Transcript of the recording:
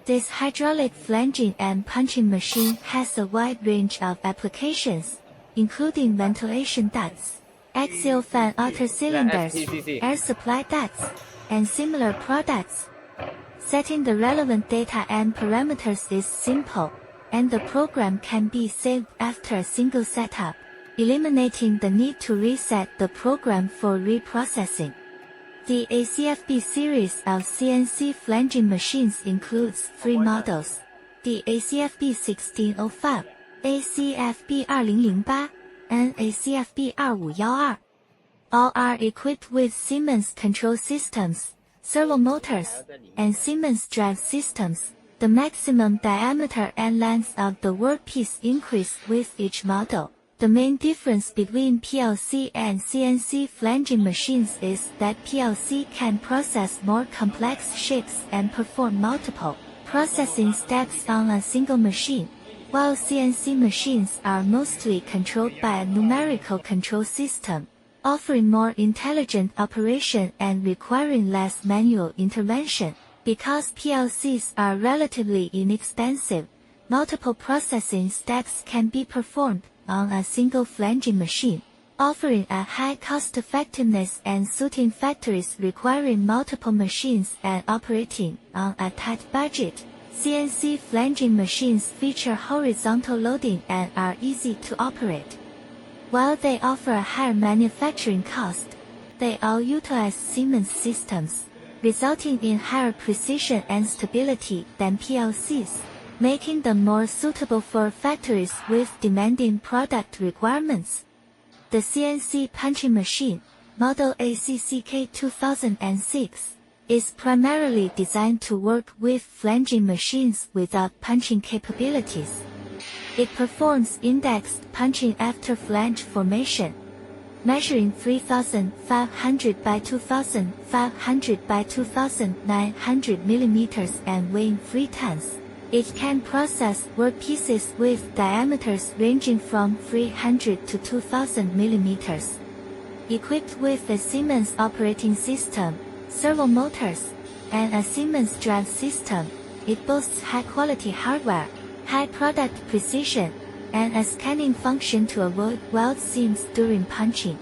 This hydraulic flanging and punching machine has a wide range of applications, including ventilation ducts, axial fan outer cylinders, air supply ducts, and similar products. Setting the relevant data and parameters is simple, and the program can be saved after a single setup, eliminating the need to reset the program for reprocessing. The ACFB series of CNC flanging machines includes 3 models: the ACFB 1605, ACFB 2008, and ACFB 2512. All are equipped with Siemens control systems, servo motors, and Siemens drive systems. The maximum diameter and length of the workpiece increase with each model. The main difference between PLC and CNC flanging machines is that PLC can process more complex shapes and perform multiple processing steps on a single machine, while CNC machines are mostly controlled by a numerical control system, offering more intelligent operation and requiring less manual intervention. Because PLCs are relatively inexpensive, multiple processing steps can be performed on a single flanging machine, offering a high cost-effectiveness and suiting factories requiring multiple machines and operating on a tight budget. CNC flanging machines feature horizontal loading and are easy to operate. While they offer a higher manufacturing cost, they all utilize Siemens systems, resulting in higher precision and stability than PLCs, making them more suitable for factories with demanding product requirements. The CNC punching machine, model ACCK 2006, is primarily designed to work with flanging machines without punching capabilities. It performs indexed punching after flange formation, measuring 3,500 by 2,500 by 2,900 mm and weighing 3 tons. It can process workpieces with diameters ranging from 300 to 2,000 mm. Equipped with a Siemens operating system, servo motors, and a Siemens drive system, it boasts high-quality hardware, high product precision, and a scanning function to avoid weld seams during punching.